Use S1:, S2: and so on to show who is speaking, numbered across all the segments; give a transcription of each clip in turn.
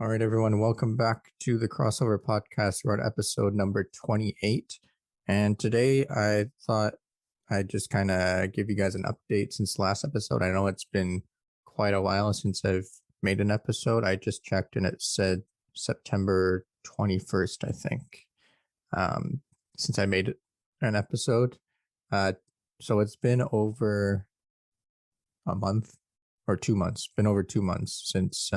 S1: All right, everyone, welcome back to the Crossover Podcast. We're on episode number 28. And today I thought I'd just kind of give you guys an update since the last episode. I know it's been quite a while since I've made an episode. I just checked and it said September 21st, I think, since I made an episode. So it's been over a month or 2 months, been over 2 months since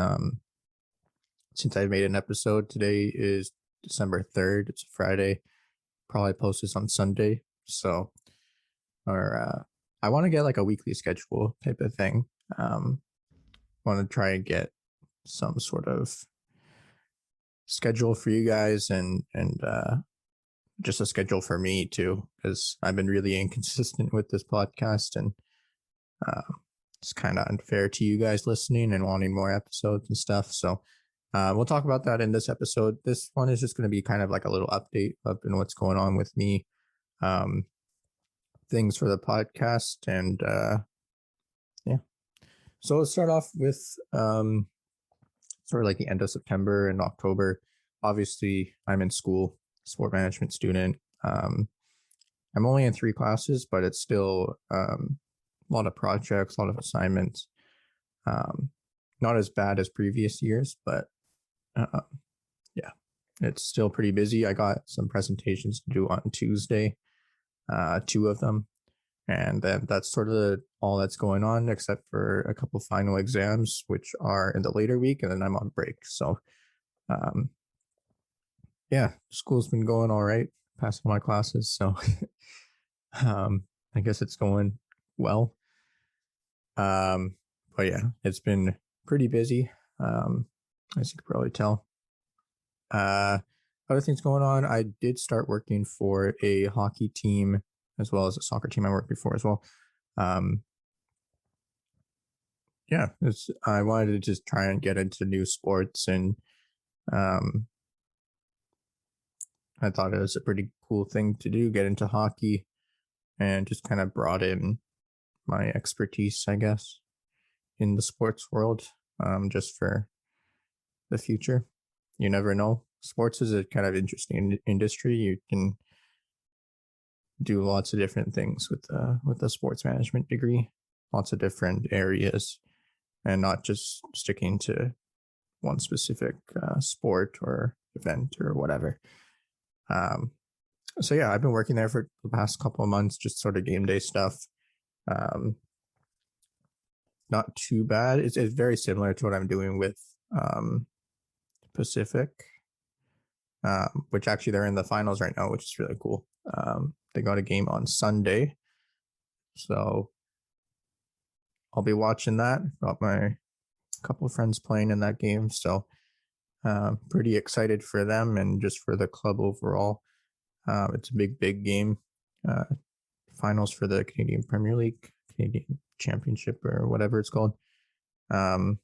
S1: I made an episode. Today is December 3rd. It's a Friday. Probably post this on Sunday. So, I want to get like a weekly schedule type of thing. Want to try and get some sort of schedule for you guys and just a schedule for me too, because I've been really inconsistent with this podcast and it's kind of unfair to you guys listening and wanting more episodes and stuff. So we'll talk about that in this episode. This one is just going to be kind of like a little update of what's going on with me, things for the podcast, and yeah. So let's start off with sort of like the end of September and October. Obviously, I'm in school, sport management student. I'm only in 3 classes, but it's still a lot of projects, a lot of assignments. Not as bad as previous years, but yeah, it's still pretty busy. I got some presentations to do on Tuesday, 2 of them, and then that's sort of all that's going on, except for a couple final exams, which are in the later week, and then I'm on break. So, yeah, school's been going all right, passing my classes. So, I guess it's going well. But yeah, it's been pretty busy. As you could probably tell. Other things going on. I did start working for a hockey team as well as a soccer team I worked before as well. Yeah, I wanted to just try and get into new sports, and I thought it was a pretty cool thing to do, get into hockey, and just kind of brought in my expertise, I guess, in the sports world, just for the future. You never know. Sports is a kind of interesting industry. You can do lots of different things with a sports management degree, lots of different areas, and not just sticking to one specific sport or event or whatever. So yeah, I've been working there for the past couple of months, just sort of game day stuff. Not too bad. It's very similar to what I'm doing with Pacific, which actually they're in the finals right now, which is really cool. They got a game on Sunday, so I'll be watching that. Got my couple of friends playing in that game, so pretty excited for them and just for the club overall. It's a big game. Finals for the Canadian Premier League, Canadian Championship, or whatever it's called. Yeah,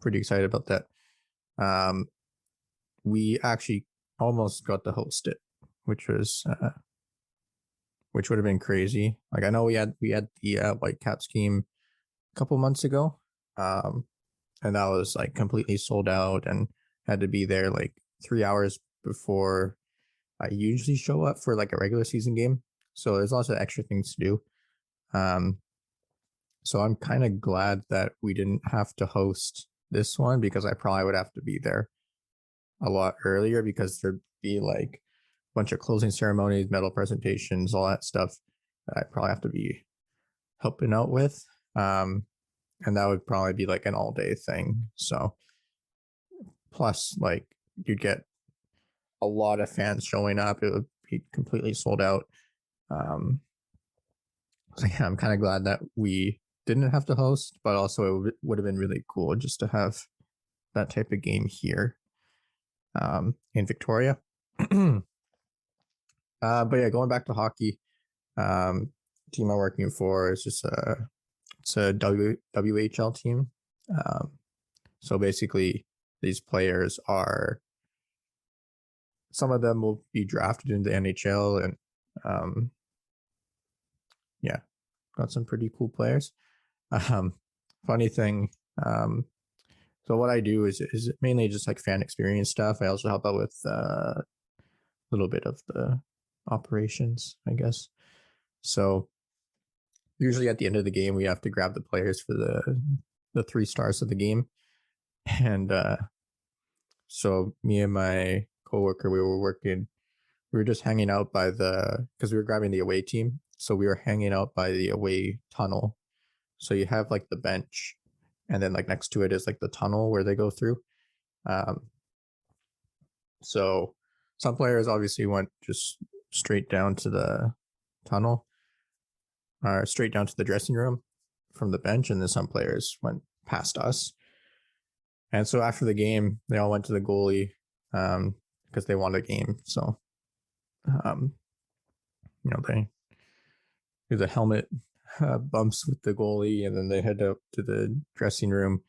S1: pretty excited about that. We actually almost got to host it, which would have been crazy. Like, I know we had the Whitecaps game a couple months ago, and that was like completely sold out, and had to be there like 3 hours before I usually show up for like a regular season game. So there's lots of extra things to do. So I'm kind of glad that we didn't have to host this one, because I probably would have to be there a lot earlier, because there'd be like a bunch of closing ceremonies, medal presentations, all that stuff that I'd probably have to be helping out with. And that would probably be like an all day thing. So plus, like, you'd get a lot of fans showing up. It would be completely sold out. So yeah, I'm kind of glad that we didn't have to host, but also it would have been really cool just to have that type of game here in Victoria. But yeah, going back to hockey, team I'm working for is just it's a WHL team. So basically, these players are, some of them will be drafted into the NHL, and yeah, got some pretty cool players. Funny thing, So what I do is mainly just like fan experience stuff. I also help out with a little bit of the operations, I guess. So usually at the end of the game, we have to grab the players for the 3 stars of the game, and so me and my coworker, we were just hanging out by because we were grabbing the away team, so we were hanging out by the away tunnel. So you have like the bench, and then like next to it is like the tunnel where they go through. Um, so some players obviously went just straight down to the tunnel, or straight down to the dressing room from the bench, and then some players went past us. And so after the game, they all went to the goalie because they won the game. So, um, they do the helmet bumps with the goalie, and then they head up to the dressing room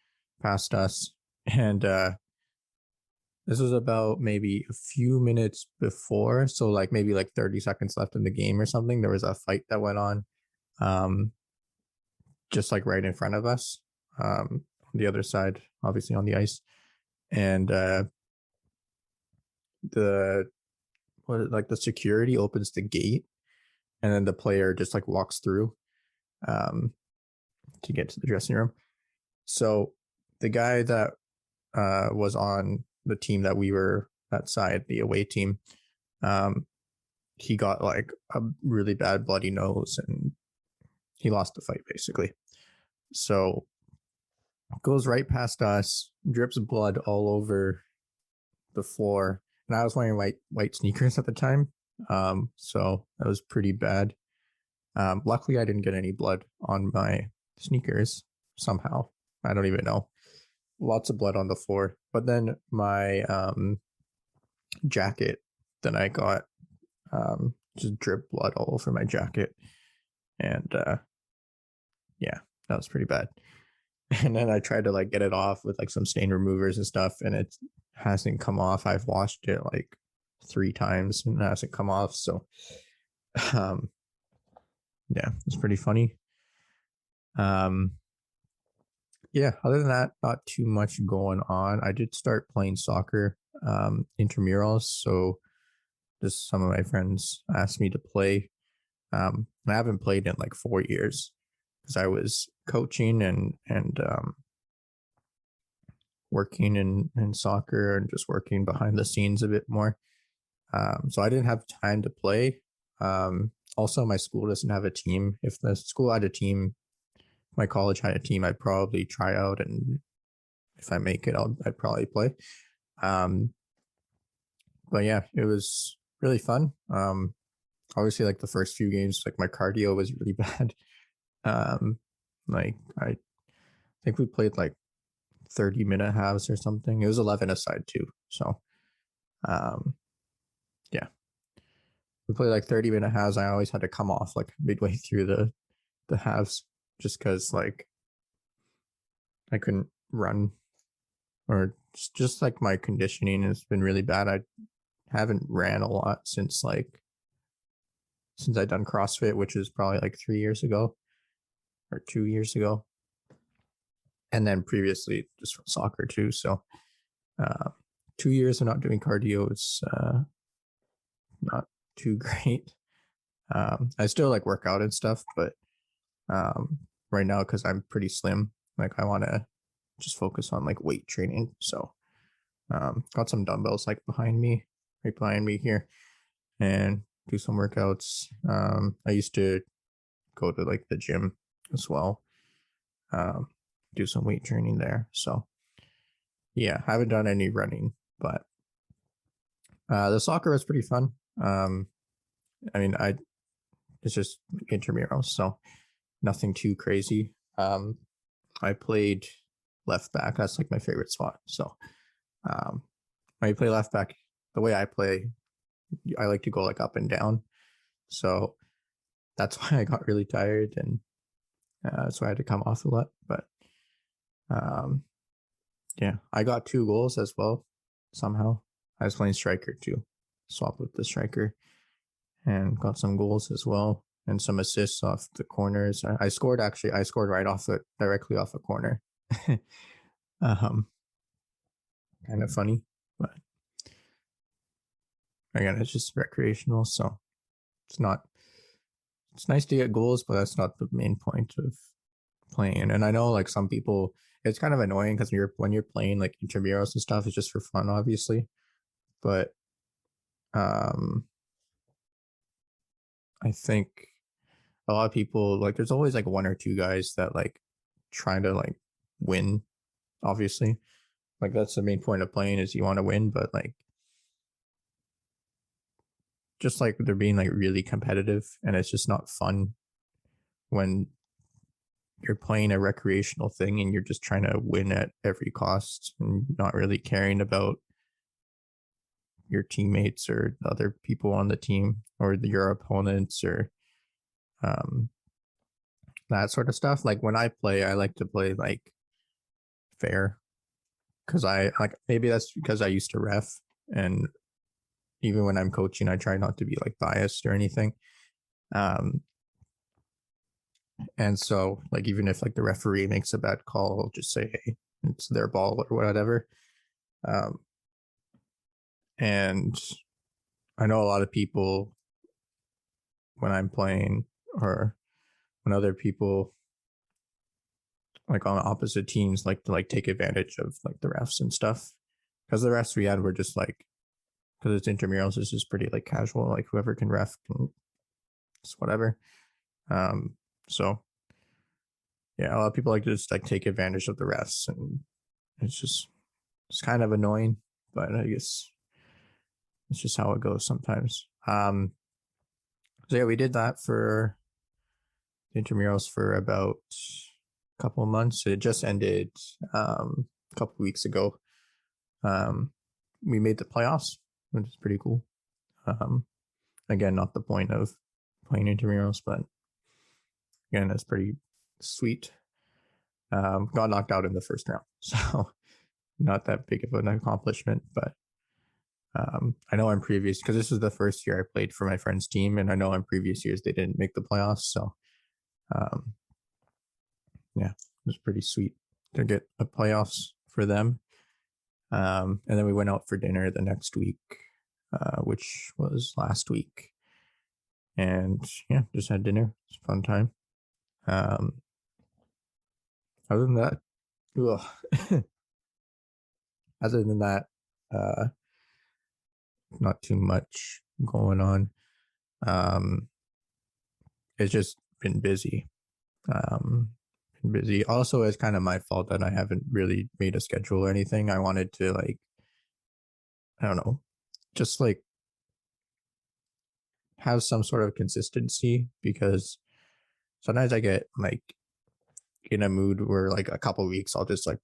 S1: past us. And this was about maybe a few minutes before. So, like maybe like 30 seconds left in the game or something. There was a fight that went on just like right in front of us, on the other side, obviously on the ice. And the the security opens the gate, and then the player just like walks through to get to the dressing room. So the guy that was on the team that we were that side, the away team, he got like a really bad bloody nose, and he lost the fight basically. So goes right past us, drips blood all over the floor, and I was wearing white sneakers at the time, so that was pretty bad. Luckily, I didn't get any blood on my sneakers somehow. I don't even know. Lots of blood on the floor, but then my jacket that I got just dripped blood all over my jacket, and yeah, that was pretty bad. And then I tried to like get it off with like some stain removers and stuff, and it hasn't come off. I've washed it like 3 times and it hasn't come off. So, yeah, it's pretty funny. Yeah, other than that, not too much going on. I did start playing soccer, intramurals. So just some of my friends asked me to play. I haven't played in like 4 years because I was coaching and working in soccer and just working behind the scenes a bit more. So I didn't have time to play. Also, my school doesn't have a team. If the school had a team, my college had a team, I'd probably try out, and if I make it, I'd probably play. But yeah, it was really fun. Obviously, like the first few games, like my cardio was really bad. Like I think we played like 30-minute halves or something. It was 11 aside too. So, yeah, we played like 30-minute halves. I always had to come off like midway through the halves just because like I couldn't run, or just like my conditioning has been really bad. I haven't ran a lot since I'd done CrossFit, which is probably like 3 years ago or 2 years ago. And then previously just from soccer too. So 2 years of not doing cardio is not too great. I still like work out and stuff, but right now, because I'm pretty slim, like I want to just focus on like weight training. So got some dumbbells like right behind me here, and do some workouts. I used to go to like the gym as well, do some weight training there. So yeah, I haven't done any running, but the soccer was pretty fun. I mean, it's just intramurals, so nothing too crazy. I played left back. That's like my favorite spot. So when you play left back, the way I play, I like to go like up and down. So that's why I got really tired, and that's why I had to come off a lot. But yeah, I got 2 goals as well somehow. I was playing striker too, swapped with the striker, and got some goals as well, and some assists off the corners. I scored right directly off a corner. kind of funny. But again, it's just recreational, so it's not. It's nice to get goals, but that's not the main point of playing. And I know like some people, it's kind of annoying because when you're playing like intramurals and stuff, it's just for fun, obviously. But um, I think a lot of people like there's always like one or two guys that like trying to like win. Obviously, like that's the main point of playing is you want to win, but like just like they're being like really competitive, and it's just not fun when you're playing a recreational thing and you're just trying to win at every cost and not really caring about your teammates or other people on the team or your opponents or um, that sort of stuff. Like when I play, I like to play like fair because I like maybe that's because I used to ref, and even when I'm coaching, I try not to be like biased or anything. Um, and so like even if like the referee makes a bad call, I'll just say, hey, it's their ball or whatever. Um, and I know a lot of people when I'm playing or when other people like on opposite teams like to like take advantage of like the refs and stuff because the refs we had were just like because it's intramurals, it's just pretty like casual, like whoever can ref can just whatever. Um, so yeah, a lot of people like to just like take advantage of the refs, and it's kind of annoying, but I guess it's just how it goes sometimes. So yeah, we did that for intramurals for about a couple of months. It just ended a couple of weeks ago. Um, we made the playoffs, which is pretty cool. Um, again, not the point of playing intramurals, but again, it's pretty sweet. Got knocked out in the first round, so not that big of an accomplishment, but I know in previous because this was the first year I played for my friend's team, and I know in previous years they didn't make the playoffs, so um, yeah, it was pretty sweet to get a playoffs for them. And then we went out for dinner the next week, which was last week, and yeah, just had dinner. It's a fun time. Um, other than that, other than that, uh, not too much going on. Um, it's just been busy. Um, been busy. Also, it's kind of my fault that I haven't really made a schedule or anything. I wanted to like, I don't know, just like have some sort of consistency because sometimes I get like in a mood where like a couple weeks I'll just like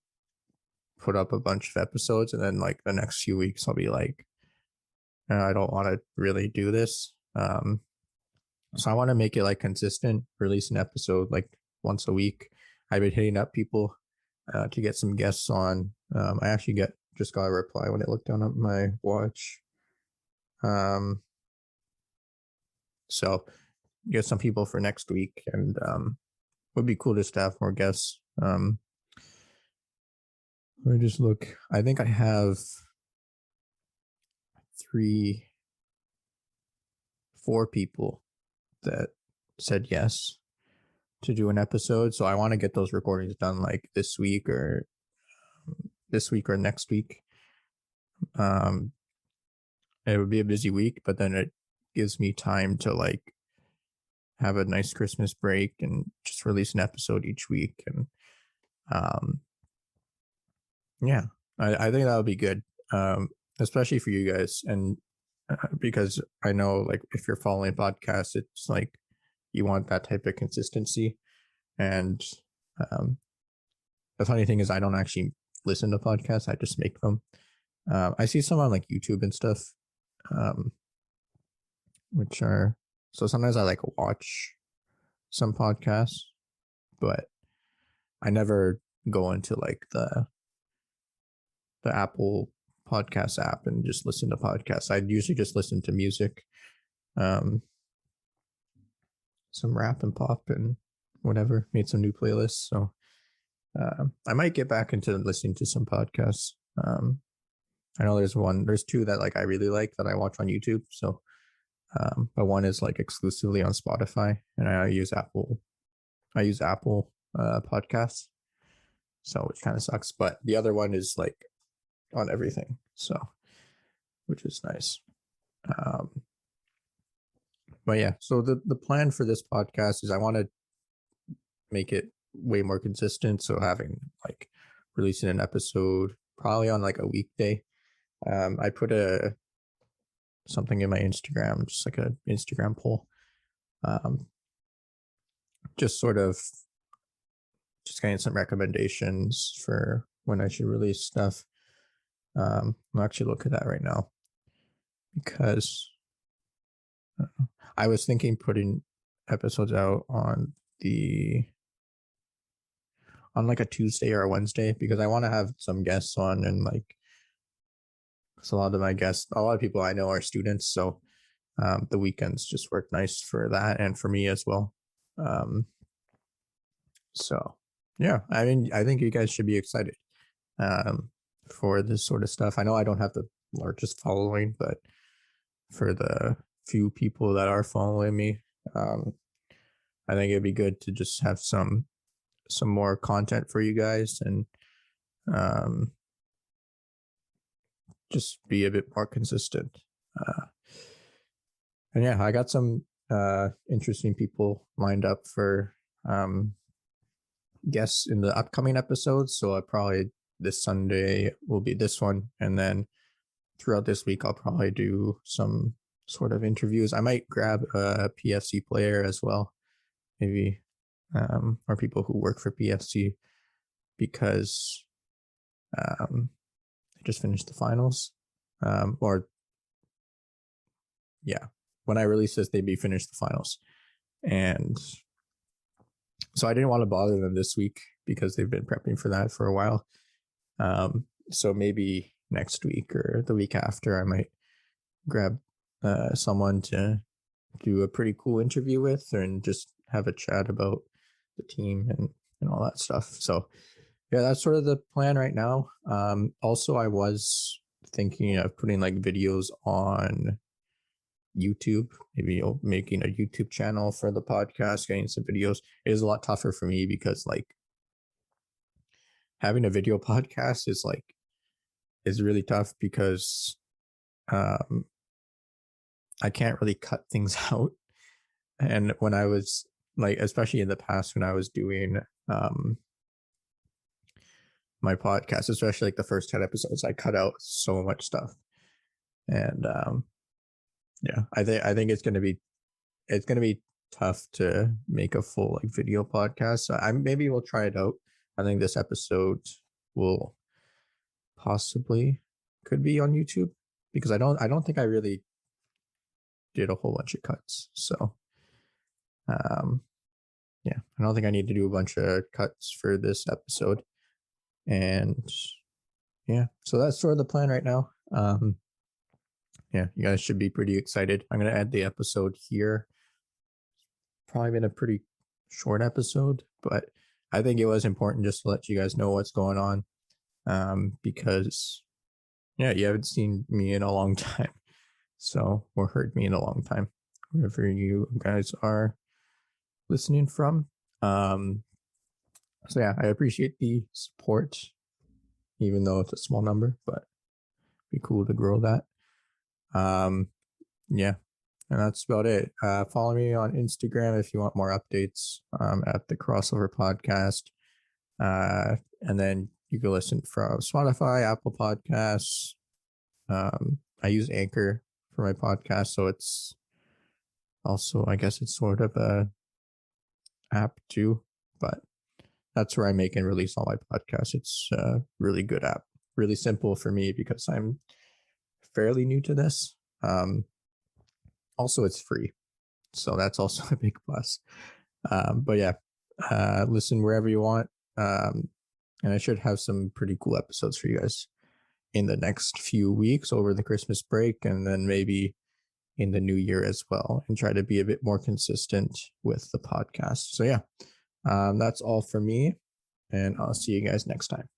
S1: put up a bunch of episodes and then like the next few weeks I'll be like, I don't want to really do this. So I want to make it like consistent, release an episode like once a week. I've been hitting up people to get some guests on. I actually just got a reply when I looked down at my watch. So get some people for next week, and would be cool just to have more guests. Let me just look. I think I have three, four people that said yes to do an episode. So I want to get those recordings done like this week or next week. Um, it would be a busy week, but then it gives me time to like have a nice Christmas break and just release an episode each week. And um, yeah, I think that would be good, especially for you guys. And because I know like if you're following podcasts, it's like you want that type of consistency. And um, the funny thing is, I don't actually listen to podcasts; I just make them. I see some on like YouTube and stuff, um, which are so sometimes I like watch some podcasts, but I never go into like the Apple podcast app and just listen to podcasts. I'd usually just listen to music, um, some rap and pop and whatever. Made some new playlists, so I might get back into listening to some podcasts. I know there's two that like I really like that I watch on YouTube. So, but one is like exclusively on Spotify, and I use Apple podcasts. So which kind of sucks, but the other one is like on everything. So, which is nice. But yeah, so the plan for this podcast is I want to make it way more consistent. So having like releasing an episode probably on like a weekday. I put something in my Instagram, just like an Instagram poll. Just sort of just getting some recommendations for when I should release stuff. I'll actually look at that right now because I was thinking putting episodes out on like a Tuesday or a Wednesday because I want to have some guests on, and like because a lot of people I know are students, so the weekends just work nice for that and for me as well. So yeah, I mean, I think you guys should be excited for this sort of stuff. I know I don't have the largest following, but for the few people that are following me, I think it'd be good to just have some more content for you guys, and just be a bit more consistent. And yeah, I got some interesting people lined up for guests in the upcoming episodes. So I probably this Sunday will be this one, and then throughout this week I'll probably do some sort of interviews. I might grab a PFC player as well, maybe, or people who work for PFC, because they just finished the finals, or yeah, when I release this, they'd be finished the finals, and so I didn't want to bother them this week because they've been prepping for that for a while. So maybe next week or the week after, I might grab someone to do a pretty cool interview with, and just have a chat about the team and all that stuff. So yeah, that's sort of the plan right now. Also, I was thinking of putting like videos on YouTube, maybe making a YouTube channel for the podcast, getting some videos. It is a lot tougher for me because like having a video podcast is really tough because I can't really cut things out. And when I was like, especially in the past when I was doing my podcast, especially like the first 10 episodes, I cut out so much stuff. And yeah, I think it's gonna be tough to make a full like video podcast. So maybe we'll try it out. I think this episode will possibly could be on YouTube because I don't think I really did a whole bunch of cuts. So yeah, I don't think I need to do a bunch of cuts for this episode. And yeah, so that's sort of the plan right now. Yeah, you guys should be pretty excited. I'm gonna end the episode here. Probably been a pretty short episode, but I think it was important just to let you guys know what's going on. Because yeah, you haven't seen me in a long time. So, or heard me in a long time, wherever you guys are listening from. So yeah, I appreciate the support, even though it's a small number, but it'd be cool to grow that. Yeah, and that's about it. Follow me on Instagram if you want more updates at the Crossover Podcast. And then you can listen from Spotify, Apple Podcasts. I use Anchor for my podcast, so it's also, I guess it's sort of a app too, but that's where I make and release all my podcasts. It's a really good app, really simple for me because I'm fairly new to this. Also, it's free, so that's also a big plus. But yeah, listen wherever you want, and I should have some pretty cool episodes for you guys in the next few weeks over the Christmas break, and then maybe in the new year as well, and try to be a bit more consistent with the podcast. So yeah, that's all for me, and I'll see you guys next time.